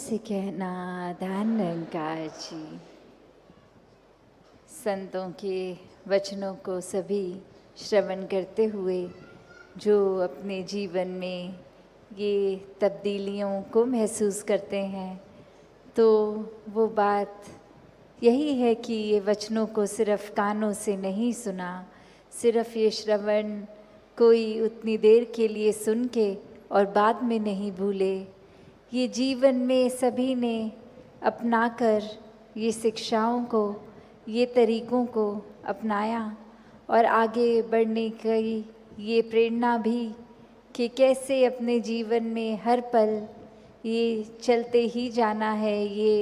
से कहना दान निरंकार जी। संतों के वचनों को सभी श्रवण करते हुए जो अपने जीवन में ये तब्दीलियों को महसूस करते हैं, तो वो बात यही है कि ये वचनों को सिर्फ कानों से नहीं सुना, सिर्फ ये श्रवण कोई उतनी देर के लिए सुन के और बाद में नहीं भूले। ये जीवन में सभी ने अपनाकर ये शिक्षाओं को, ये तरीक़ों को अपनाया और आगे बढ़ने की ये प्रेरणा भी कि कैसे अपने जीवन में हर पल ये चलते ही जाना है। ये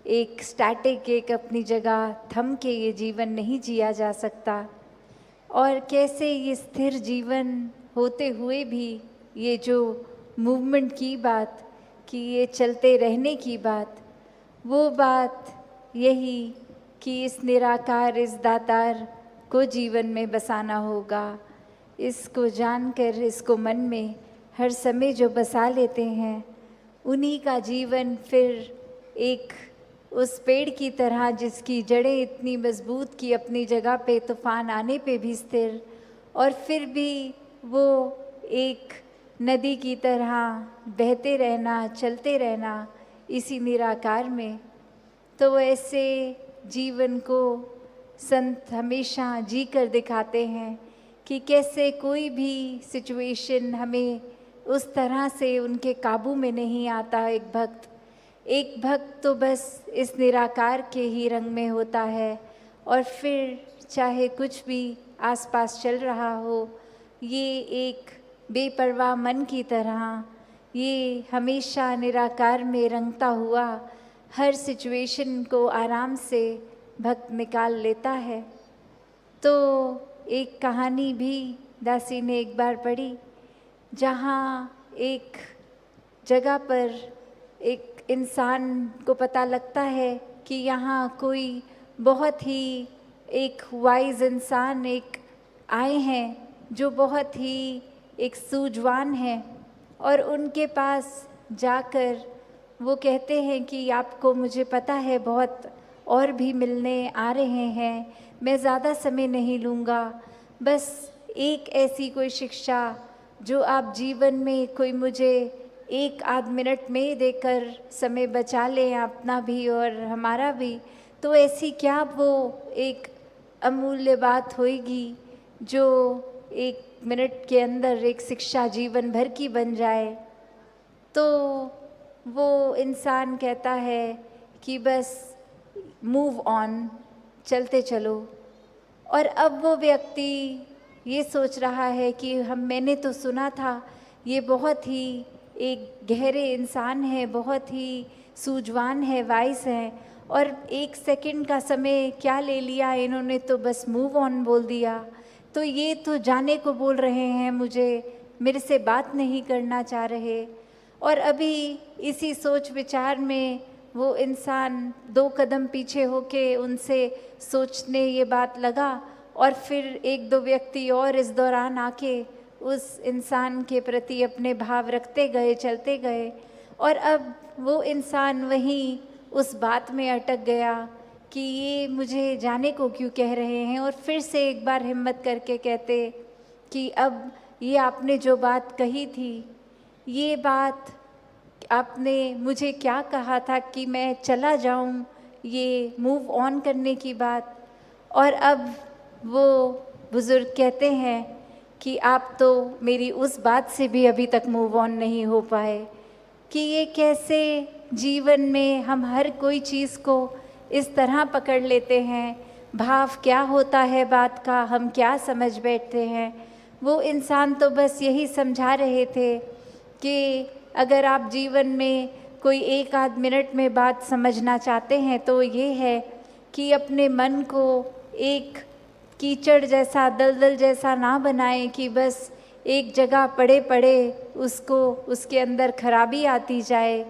एक स्टैटिक, एक अपनी जगह थम के ये जीवन नहीं जिया जा सकता, और कैसे ये स्थिर जीवन होते हुए भी ये जो मूवमेंट की बात, कि ये चलते रहने की बात, वो बात यही कि इस निराकार, इस दातार को जीवन में बसाना होगा। इसको जानकर, इसको मन में हर समय जो बसा लेते हैं, उन्हीं का जीवन फिर एक उस पेड़ की तरह जिसकी जड़ें इतनी मजबूत कि अपनी जगह पे तूफान आने पे भी स्थिर, और फिर भी वो एक नदी की तरह बहते रहना, चलते रहना इसी निराकार में। तो ऐसे जीवन को संत हमेशा जी कर दिखाते हैं कि कैसे कोई भी सिचुएशन हमें उस तरह से उनके काबू में नहीं आता। एक भक्त तो बस इस निराकार के ही रंग में होता है, और फिर चाहे कुछ भी आसपास चल रहा हो, ये एक बेपरवाह मन की तरह ये हमेशा निराकार में रंगता हुआ हर सिचुएशन को आराम से भक्त निकाल लेता है। तो एक कहानी भी दासी ने एक बार पढ़ी, जहाँ एक जगह पर एक इंसान को पता लगता है कि यहाँ कोई बहुत ही एक वाइज इंसान एक आए हैं जो बहुत ही एक सूझवान है, और उनके पास जाकर वो कहते हैं कि आपको, मुझे पता है, बहुत और भी मिलने आ रहे हैं, मैं ज़्यादा समय नहीं लूँगा, बस एक ऐसी कोई शिक्षा जो आप जीवन में कोई मुझे एक आध मिनट में देकर समय बचा लें, अपना भी और हमारा भी। तो ऐसी क्या वो एक अमूल्य बात होएगी जो एक मिनट के अंदर एक शिक्षा जीवन भर की बन जाए। तो वो इंसान कहता है कि बस मूव ऑन, चलते चलो। और अब वो व्यक्ति ये सोच रहा है कि मैंने तो सुना था ये बहुत ही एक गहरे इंसान है, बहुत ही सूझवान है, वाइस है, और एक सेकंड का समय क्या ले लिया इन्होंने, तो बस मूव ऑन बोल दिया। तो ये तो जाने को बोल रहे हैं मुझे, मेरे से बात नहीं करना चाह रहे। और अभी इसी सोच विचार में वो इंसान 2 कदम पीछे होके उनसे सोचने ये बात लगा, और फिर 1-2 व्यक्ति और इस दौरान आके उस इंसान के प्रति अपने भाव रखते गए, चलते गए। और अब वो इंसान वहीं उस बात में अटक गया कि ये मुझे जाने को क्यों कह रहे हैं, और फिर से एक बार हिम्मत करके कहते कि अब ये आपने जो बात कही थी, ये बात आपने मुझे क्या कहा था कि मैं चला जाऊं, ये मूव ऑन करने की बात। और अब वो बुज़ुर्ग कहते हैं कि आप तो मेरी उस बात से भी अभी तक मूव ऑन नहीं हो पाए, कि ये कैसे जीवन में हम हर कोई चीज़ को इस तरह पकड़ लेते हैं, भाव क्या होता है बात का हम क्या समझ बैठते हैं। वो इंसान तो बस यही समझा रहे थे कि अगर आप जीवन में कोई एक आध मिनट में बात समझना चाहते हैं तो ये है कि अपने मन को एक कीचड़ जैसा, दलदल जैसा ना बनाएं कि बस एक जगह पड़े पड़े उसको, उसके अंदर खराबी आती जाए।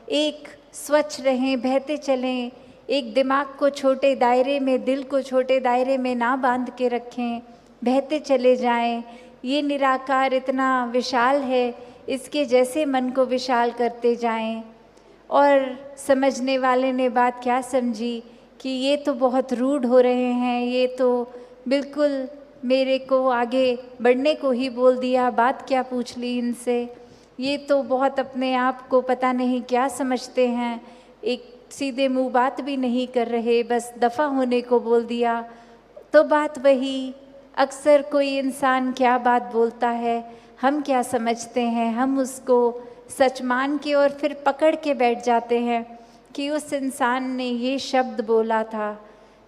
एक स्वच्छ रहें, बहते चलें, एक दिमाग को छोटे दायरे में, दिल को छोटे दायरे में ना बांध के रखें, बहते चले जाएं। ये निराकार इतना विशाल है, इसके जैसे मन को विशाल करते जाएं। और समझने वाले ने बात क्या समझी कि ये तो बहुत रूड हो रहे हैं, ये तो बिल्कुल मेरे को आगे बढ़ने को ही बोल दिया, बात क्या पूछ ली इनसे, ये तो बहुत अपने आप को पता नहीं क्या समझते हैं, एक सीधे मुंह बात भी नहीं कर रहे, बस दफ़ा होने को बोल दिया। तो बात वही, अक्सर कोई इंसान क्या बात बोलता है, हम क्या समझते हैं, हम उसको सच मान के और फिर पकड़ के बैठ जाते हैं कि उस इंसान ने ये शब्द बोला था,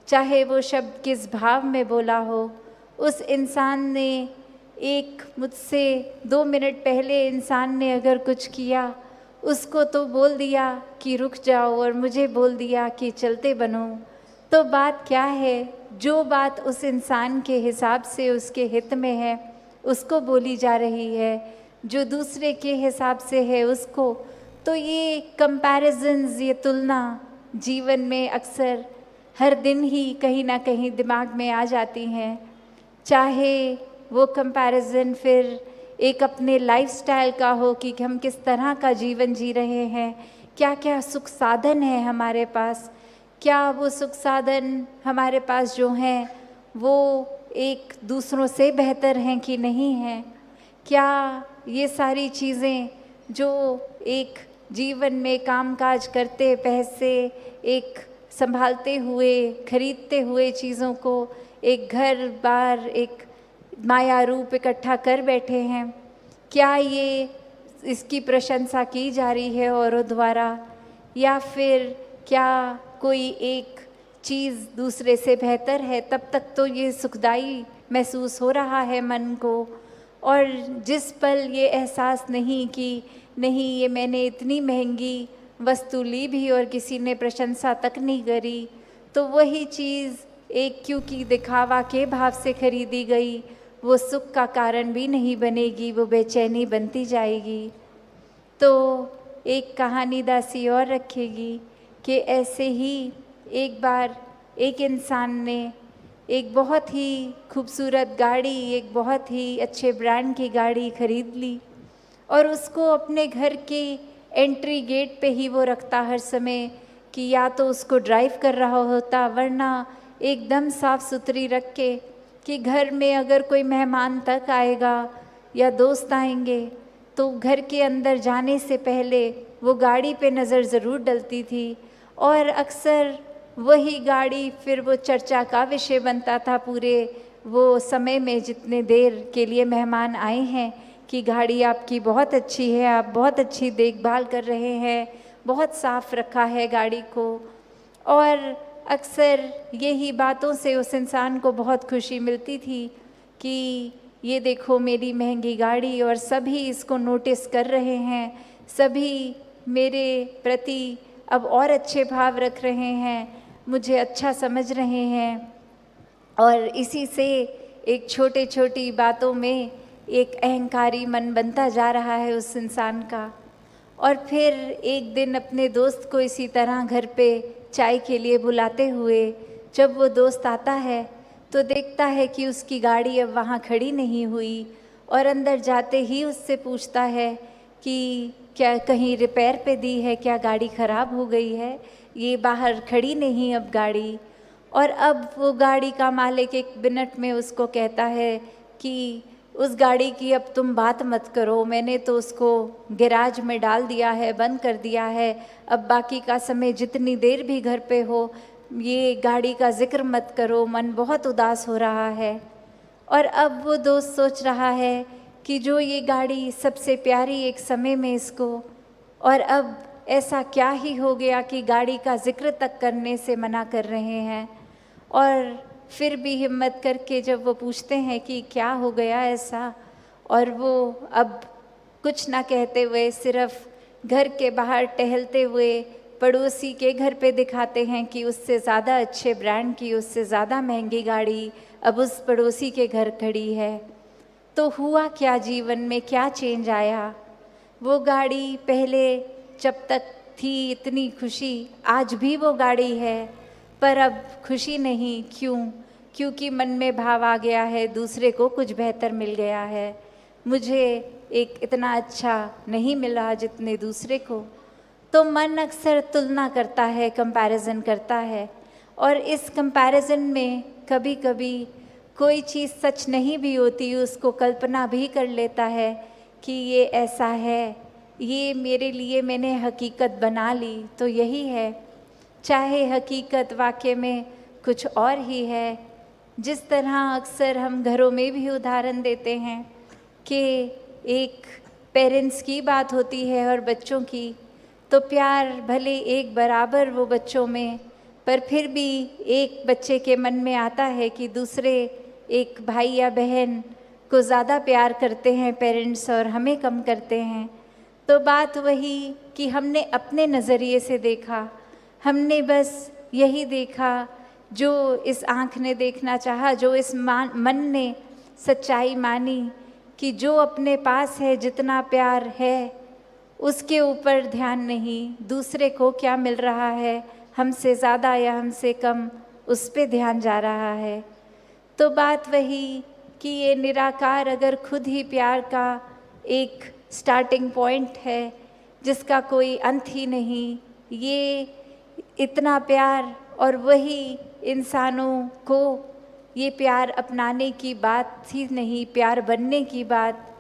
चाहे वो शब्द किस भाव में बोला हो। उस इंसान ने एक मुझसे 2 मिनट पहले इंसान ने अगर कुछ किया, उसको तो बोल दिया कि रुक जाओ और मुझे बोल दिया कि चलते बनो। तो बात क्या है, जो बात उस इंसान के हिसाब से उसके हित में है उसको बोली जा रही है, जो दूसरे के हिसाब से है उसको। तो ये कंपैरिजन्स, ये तुलना जीवन में अक्सर हर दिन ही कहीं ना कहीं दिमाग में आ जाती हैं। चाहे वो कंपैरिजन फिर एक अपने लाइफस्टाइल का हो कि हम किस तरह का जीवन जी रहे हैं, क्या क्या सुख साधन है हमारे पास, क्या वो सुख साधन हमारे पास जो हैं वो एक दूसरों से बेहतर हैं कि नहीं हैं, क्या ये सारी चीज़ें जो एक जीवन में कामकाज करते, पैसे एक संभालते हुए, खरीदते हुए चीज़ों को, एक घर बार, एक माया रूप इकट्ठा कर बैठे हैं, क्या ये इसकी प्रशंसा की जा रही है औरों द्वारा, या फिर क्या कोई एक चीज़ दूसरे से बेहतर है, तब तक तो ये सुखदाई महसूस हो रहा है मन को। और जिस पल ये एहसास नहीं कि नहीं, ये मैंने इतनी महंगी वस्तु ली भी और किसी ने प्रशंसा तक नहीं करी, तो वही चीज़ एक क्योंकि दिखावा के भाव से खरीदी गई, वो सुख का कारण भी नहीं बनेगी, वो बेचैनी बनती जाएगी। तो एक कहानी दासी और रखेगी कि ऐसे ही एक बार एक इंसान ने एक बहुत ही खूबसूरत गाड़ी, एक बहुत ही अच्छे ब्रांड की गाड़ी खरीद ली और उसको अपने घर के एंट्री गेट पे ही वो रखता हर समय कि या तो उसको ड्राइव कर रहा होता, वरना एकदम साफ़ सुथरी रख के कि घर में अगर कोई मेहमान तक आएगा या दोस्त आएंगे तो घर के अंदर जाने से पहले वो गाड़ी पे नज़र ज़रूर डलती थी। और अक्सर वही गाड़ी फिर वो चर्चा का विषय बनता था पूरे वो समय में, जितने देर के लिए मेहमान आए हैं, कि गाड़ी आपकी बहुत अच्छी है, आप बहुत अच्छी देखभाल कर रहे हैं, बहुत साफ़ रखा है गाड़ी को। और अक्सर यही बातों से उस इंसान को बहुत खुशी मिलती थी कि ये देखो मेरी महंगी गाड़ी, और सभी इसको नोटिस कर रहे हैं, सभी मेरे प्रति अब और अच्छे भाव रख रहे हैं, मुझे अच्छा समझ रहे हैं। और इसी से एक छोटे छोटी बातों में एक अहंकारी मन बनता जा रहा है उस इंसान का। और फिर एक दिन अपने दोस्त को इसी तरह घर पे चाय के लिए बुलाते हुए जब वो दोस्त आता है तो देखता है कि उसकी गाड़ी अब वहाँ खड़ी नहीं हुई, और अंदर जाते ही उससे पूछता है कि क्या कहीं रिपेयर पे दी है, क्या गाड़ी ख़राब हो गई है, ये बाहर खड़ी नहीं अब गाड़ी। और अब वो गाड़ी का मालिक 1 मिनट में उसको कहता है कि उस गाड़ी की अब तुम बात मत करो, मैंने तो उसको गैराज में डाल दिया है, बंद कर दिया है, अब बाकी का समय जितनी देर भी घर पे हो ये गाड़ी का जिक्र मत करो, मन बहुत उदास हो रहा है। और अब वो दोस्त सोच रहा है कि जो ये गाड़ी सबसे प्यारी एक समय में इसको, और अब ऐसा क्या ही हो गया कि गाड़ी का जिक्र तक करने से मना कर रहे हैं। और फिर भी हिम्मत करके जब वो पूछते हैं कि क्या हो गया ऐसा, और वो अब कुछ ना कहते हुए सिर्फ घर के बाहर टहलते हुए पड़ोसी के घर पे दिखाते हैं कि उससे ज़्यादा अच्छे ब्रांड की, उससे ज़्यादा महंगी गाड़ी अब उस पड़ोसी के घर खड़ी है। तो हुआ क्या, जीवन में क्या चेंज आया? वो गाड़ी पहले जब तक थी इतनी खुशी, आज भी वो गाड़ी है, पर अब खुशी नहीं। क्यों? क्योंकि मन में भाव आ गया है दूसरे को कुछ बेहतर मिल गया है, मुझे एक इतना अच्छा नहीं मिला जितने दूसरे को। तो मन अक्सर तुलना करता है, कंपैरिजन करता है, और इस कंपैरिजन में कभी कभी कोई चीज़ सच नहीं भी होती, उसको कल्पना भी कर लेता है कि ये ऐसा है, ये मेरे लिए मैंने हकीकत बना ली तो यही है, चाहे हकीकत वाकई में कुछ और ही है। जिस तरह अक्सर हम घरों में भी उदाहरण देते हैं कि एक पेरेंट्स की बात होती है और बच्चों की, तो प्यार भले एक बराबर वो बच्चों में, पर फिर भी एक बच्चे के मन में आता है कि दूसरे एक भाई या बहन को ज़्यादा प्यार करते हैं पेरेंट्स और हमें कम करते हैं। तो बात वही कि हमने अपने नज़रिए से देखा, हमने बस यही देखा जो इस आँख ने देखना चाहा, जो इस मन ने सच्चाई मानी कि जो अपने पास है, जितना प्यार है, उसके ऊपर ध्यान नहीं, दूसरे को क्या मिल रहा है, हमसे ज़्यादा या हमसे कम, उस पे ध्यान जा रहा है। तो बात वही कि ये निराकार अगर खुद ही प्यार का एक स्टार्टिंग पॉइंट है जिसका कोई अंत ही नहीं, ये इतना प्यार, और वही इंसानों को ये प्यार अपनाने की बात ही नहीं, प्यार बनने की बात,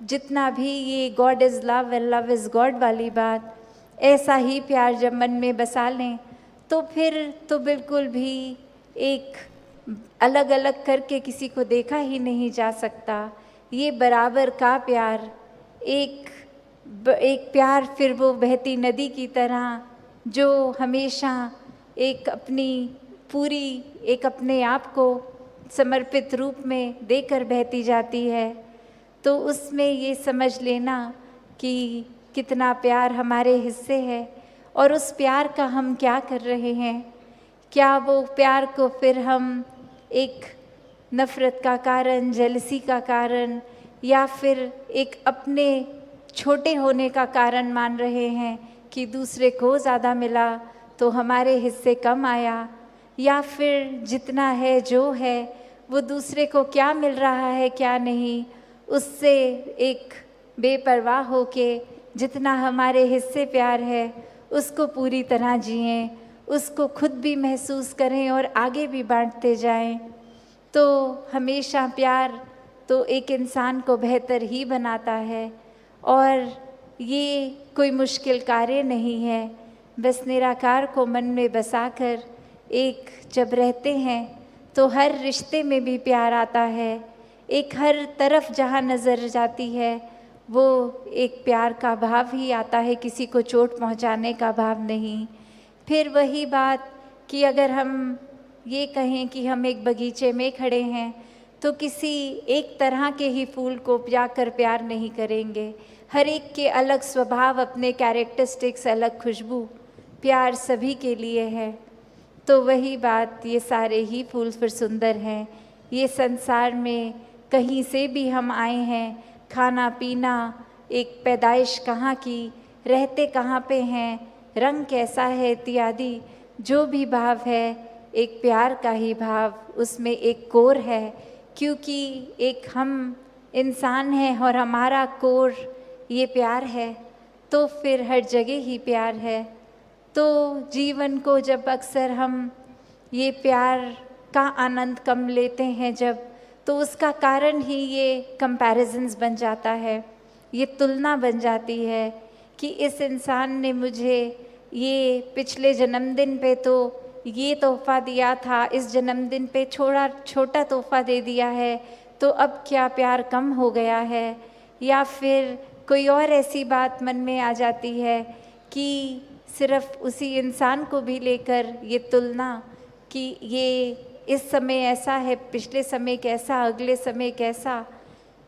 जितना भी ये God is love and love is God वाली बात, ऐसा ही प्यार जब मन में बसा लें तो फिर तो बिल्कुल भी एक अलग अलग करके किसी को देखा ही नहीं जा सकता। ये बराबर का प्यार, एक प्यार फिर वो बहती नदी की तरह जो हमेशा एक अपनी पूरी एक अपने आप को समर्पित रूप में देकर बहती जाती है। तो उसमें ये समझ लेना कि कितना प्यार हमारे हिस्से है और उस प्यार का हम क्या कर रहे हैं। क्या वो प्यार को फिर हम एक नफ़रत का कारण, जेलसी का कारण, या फिर एक अपने छोटे होने का कारण मान रहे हैं कि दूसरे को ज़्यादा मिला तो हमारे हिस्से कम आया, या फिर जितना है जो है वो दूसरे को क्या मिल रहा है क्या नहीं, उससे एक बेपरवाह होके जितना हमारे हिस्से प्यार है उसको पूरी तरह जिएं, उसको खुद भी महसूस करें और आगे भी बांटते जाएं। तो हमेशा प्यार तो एक इंसान को बेहतर ही बनाता है और ये कोई मुश्किल कार्य नहीं है। बस निराकार को मन में बसाकर एक जब रहते हैं तो हर रिश्ते में भी प्यार आता है। एक हर तरफ जहाँ नज़र जाती है वो एक प्यार का भाव ही आता है, किसी को चोट पहुँचाने का भाव नहीं। फिर वही बात कि अगर हम ये कहें कि हम एक बगीचे में खड़े हैं तो किसी एक तरह के ही फूल को जाकर प्यार नहीं करेंगे। हर एक के अलग स्वभाव, अपने कैरेक्टरिस्टिक्स, अलग खुशबू, प्यार सभी के लिए है। तो वही बात, ये सारे ही फूल फिर सुंदर हैं। ये संसार में कहीं से भी हम आए हैं, खाना पीना, एक पैदाइश कहाँ की, रहते कहाँ पे हैं, रंग कैसा है इत्यादि, जो भी भाव है एक प्यार का ही भाव, उसमें एक कोर है। क्योंकि एक हम इंसान हैं और हमारा कोर ये प्यार है, तो फिर हर जगह ही प्यार है। तो जीवन को जब अक्सर हम ये प्यार का आनंद कम लेते हैं जब, तो उसका कारण ही ये कंपैरिजन्स बन जाता है, ये तुलना बन जाती है कि इस इंसान ने मुझे ये पिछले जन्मदिन पे तो ये तोहफ़ा दिया था, इस जन्मदिन पे छोटा तोहफ़ा दे दिया है, तो अब क्या प्यार कम हो गया है। या फिर कोई और ऐसी बात मन में आ जाती है कि सिर्फ उसी इंसान को भी लेकर ये तुलना कि ये इस समय ऐसा है, पिछले समय कैसा, अगले समय कैसा।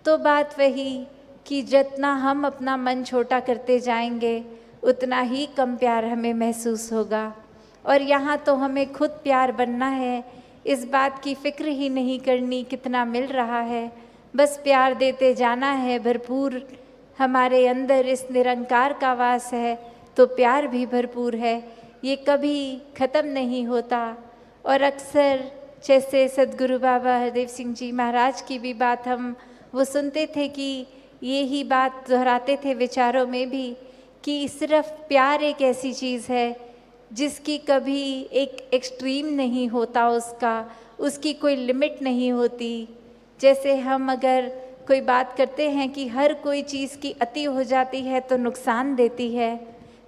तो बात वही कि जितना हम अपना मन छोटा करते जाएंगे उतना ही कम प्यार हमें महसूस होगा। और यहाँ तो हमें खुद प्यार बनना है, इस बात की फ़िक्र ही नहीं करनी कितना मिल रहा है, बस प्यार देते जाना है भरपूर। हमारे अंदर इस निरंकार का वास है तो प्यार भी भरपूर है, ये कभी ख़त्म नहीं होता। और अक्सर जैसे सद्गुरु बाबा हरदेव सिंह जी महाराज की भी बात हम वो सुनते थे कि ये ही बात दोहराते थे विचारों में भी कि सिर्फ प्यार एक ऐसी चीज़ है जिसकी कभी एक एक्सट्रीम नहीं होता, उसकी कोई लिमिट नहीं होती। जैसे हम अगर कोई बात करते हैं कि हर कोई चीज़ की अति हो जाती है तो नुकसान देती है,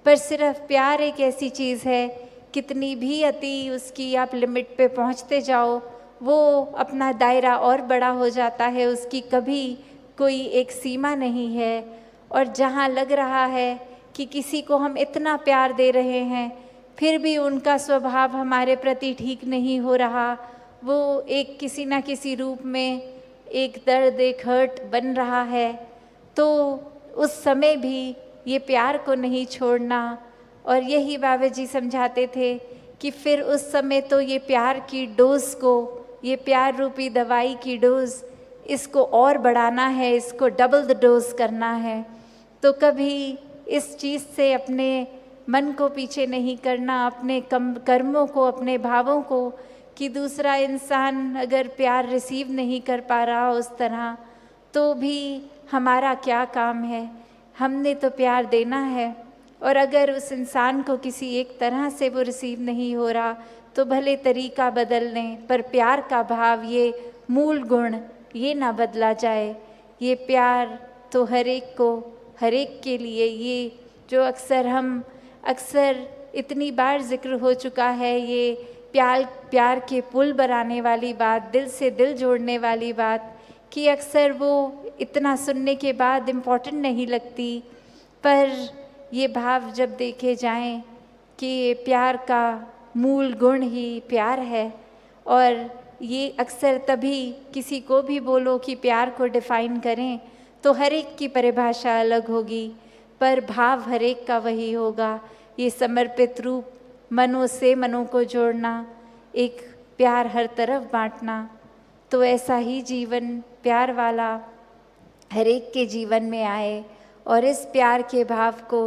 पर सिर्फ प्यार एक ऐसी चीज़ है, कितनी भी अति उसकी आप लिमिट पे पहुंचते जाओ, वो अपना दायरा और बड़ा हो जाता है, उसकी कभी कोई एक सीमा नहीं है। और जहाँ लग रहा है कि किसी को हम इतना प्यार दे रहे हैं फिर भी उनका स्वभाव हमारे प्रति ठीक नहीं हो रहा, वो एक किसी ना किसी रूप में एक दर्द, एक हर्ट बन रहा है, तो उस समय भी ये प्यार को नहीं छोड़ना। और यही बाबा जी समझाते थे कि फिर उस समय तो ये प्यार की डोज को, ये प्यार रूपी दवाई की डोज, इसको और बढ़ाना है, इसको डबल द डोज करना है। तो कभी इस चीज़ से अपने मन को पीछे नहीं करना, अपने कर्मों को, अपने भावों को, कि दूसरा इंसान अगर प्यार रिसीव नहीं कर पा रहा उस तरह, तो भी हमारा क्या काम है, हमने तो प्यार देना है। और अगर उस इंसान को किसी एक तरह से वो रिसीव नहीं हो रहा तो भले तरीका बदल लें, पर प्यार का भाव, ये मूल गुण, ये ना बदला जाए। ये प्यार तो हर एक को, हर एक के लिए, ये जो अक्सर इतनी बार जिक्र हो चुका है, ये प्यार के पुल बनाने वाली बात, दिल से दिल जोड़ने वाली बात, कि अक्सर वो इतना सुनने के बाद इम्पोर्टेंट नहीं लगती, पर ये भाव जब देखे जाएं कि प्यार का मूल गुण ही प्यार है। और ये अक्सर तभी किसी को भी बोलो कि प्यार को डिफ़ाइन करें तो हर एक की परिभाषा अलग होगी, पर भाव हर एक का वही होगा। ये समर्पित रूप, मनों से मनों को जोड़ना, एक प्यार हर तरफ बांटना, तो ऐसा ही जीवन प्यार वाला हर एक के जीवन में आए। और इस प्यार के भाव को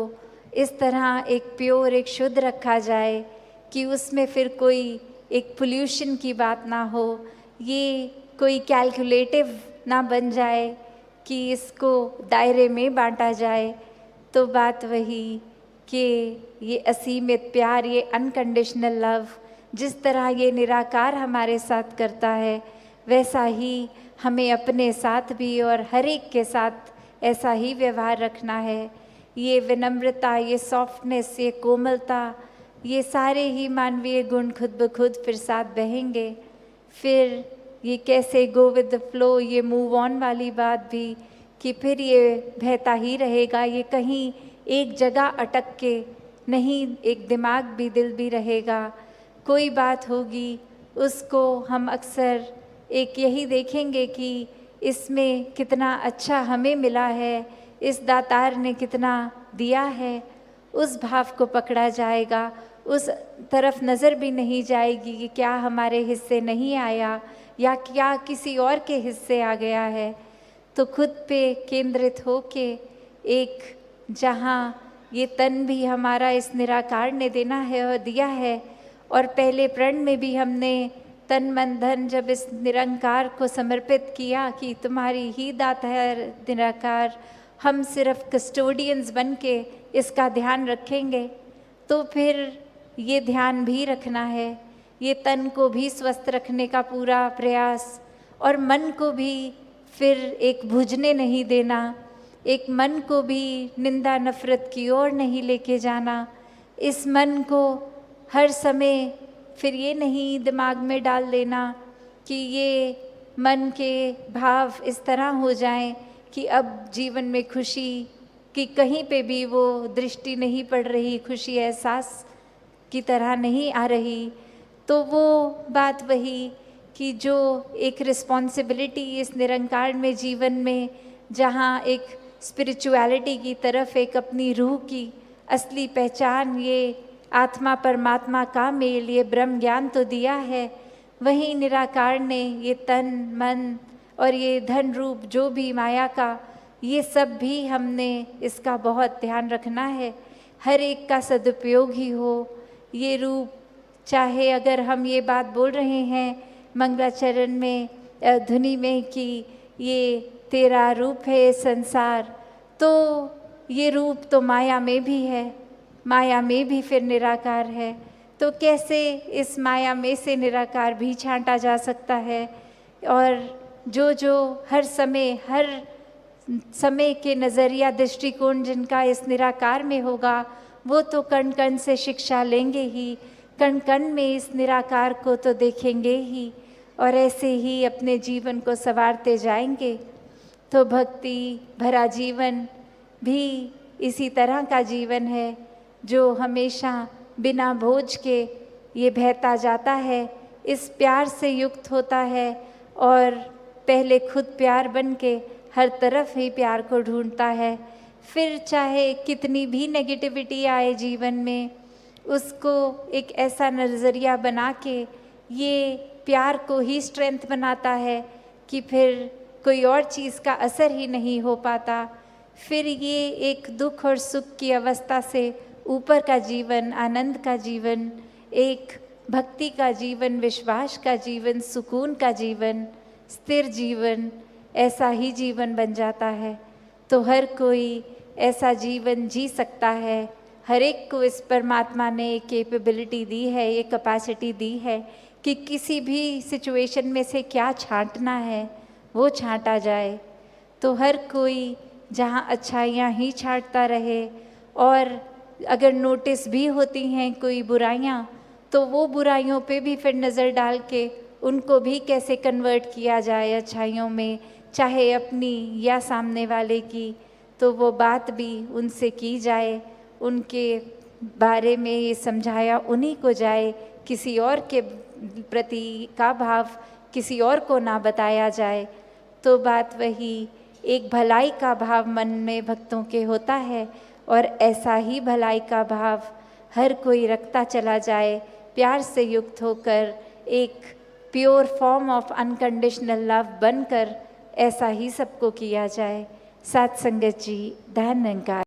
इस तरह एक प्योर, एक शुद्ध रखा जाए कि उसमें फिर कोई एक पोल्यूशन की बात ना हो, ये कोई कैलकुलेटिव ना बन जाए कि इसको दायरे में बांटा जाए। तो बात वही कि ये असीमित प्यार, ये अनकंडीशनल लव, जिस तरह ये निराकार हमारे साथ करता है, वैसा ही हमें अपने साथ भी और हर एक के साथ ऐसा ही व्यवहार रखना है। ये विनम्रता, ये सॉफ्टनेस, ये कोमलता, ये सारे ही मानवीय गुण खुद ब खुद फिर साथ बहेंगे। फिर ये कैसे गो विद द फ्लो, ये मूव ऑन वाली बात भी, कि फिर ये बहता ही रहेगा, ये कहीं एक जगह अटक के नहीं, एक दिमाग भी, दिल भी रहेगा। कोई बात होगी उसको हम अक्सर एक यही देखेंगे कि इसमें कितना अच्छा हमें मिला है, इस दातार ने कितना दिया है, उस भाव को पकड़ा जाएगा। उस तरफ नज़र भी नहीं जाएगी कि क्या हमारे हिस्से नहीं आया या क्या किसी और के हिस्से आ गया है। तो खुद पे केंद्रित होके एक, जहाँ ये तन भी हमारा इस निराकार ने देना है और दिया है, और पहले प्रण में भी हमने तन मन धन जब इस निरंकार को समर्पित किया कि तुम्हारी ही दाता है निराकार, हम सिर्फ कस्टोडियंस बन के इसका ध्यान रखेंगे। तो फिर ये ध्यान भी रखना है, ये तन को भी स्वस्थ रखने का पूरा प्रयास, और मन को भी फिर एक भुजने नहीं देना, एक मन को भी निंदा नफरत की ओर नहीं लेके जाना। इस मन को हर समय फिर ये नहीं दिमाग में डाल लेना कि ये मन के भाव इस तरह हो जाएं कि अब जीवन में खुशी की कहीं पे भी वो दृष्टि नहीं पड़ रही, खुशी एहसास की तरह नहीं आ रही। तो वो बात वही कि जो एक रिस्पॉन्सिबिलिटी इस निरंकार में जीवन में, जहाँ एक स्पिरिचुअलिटी की तरफ एक अपनी रूह की असली पहचान, ये आत्मा परमात्मा का मेल, ये ब्रह्म ज्ञान तो दिया है, वहीं निराकार ने ये तन मन और ये धन रूप जो भी माया का, ये सब भी हमने इसका बहुत ध्यान रखना है, हर एक का सदुपयोग ही हो। ये रूप चाहे अगर हम ये बात बोल रहे हैं मंगलाचरण में, धुनी में, कि ये तेरा रूप है संसार, तो ये रूप तो माया में भी है, माया में भी फिर निराकार है, तो कैसे इस माया में से निराकार भी छांटा जा सकता है। और जो जो हर समय के नज़रिया दृष्टिकोण जिनका इस निराकार में होगा, वो तो कण कण से शिक्षा लेंगे ही, कण कण में इस निराकार को तो देखेंगे ही, और ऐसे ही अपने जीवन को संवारते जाएंगे। तो भक्ति भरा जीवन भी इसी तरह का जीवन है, जो हमेशा बिना बोझ के ये बहता जाता है, इस प्यार से युक्त होता है, और पहले खुद प्यार बन के हर तरफ ही प्यार को ढूंढता है। फिर चाहे कितनी भी नेगेटिविटी आए जीवन में, उसको एक ऐसा नज़रिया बना के ये प्यार को ही स्ट्रेंथ बनाता है कि फिर कोई और चीज़ का असर ही नहीं हो पाता। फिर ये एक दुख और सुख की अवस्था से ऊपर का जीवन, आनंद का जीवन, एक भक्ति का जीवन, विश्वास का जीवन, सुकून का जीवन, स्थिर जीवन, ऐसा ही जीवन बन जाता है। तो हर कोई ऐसा जीवन जी सकता है। हर एक को इस परमात्मा ने एक कैपेबिलिटी दी है, एक कैपेसिटी दी है कि किसी भी सिचुएशन में से क्या छांटना है वो छांटा जाए। तो हर कोई जहाँ अच्छाइयाँ ही छांटता रहे, और अगर नोटिस भी होती हैं कोई बुराइयाँ, तो वो बुराइयों पे भी फिर नज़र डाल के उनको भी कैसे कन्वर्ट किया जाए अच्छाइयों में, चाहे अपनी या सामने वाले की, तो वो बात भी उनसे की जाए, उनके बारे में ये समझाया उन्हीं को जाए, किसी और के प्रति का भाव किसी और को ना बताया जाए। तो बात वही एक भलाई का भाव मन में भक्तों के होता है, और ऐसा ही भलाई का भाव हर कोई रखता चला जाए, प्यार से युक्त होकर एक pure form of unconditional love बनकर ऐसा ही सबको किया जाए। साथ संगत जी, धन निरंकार।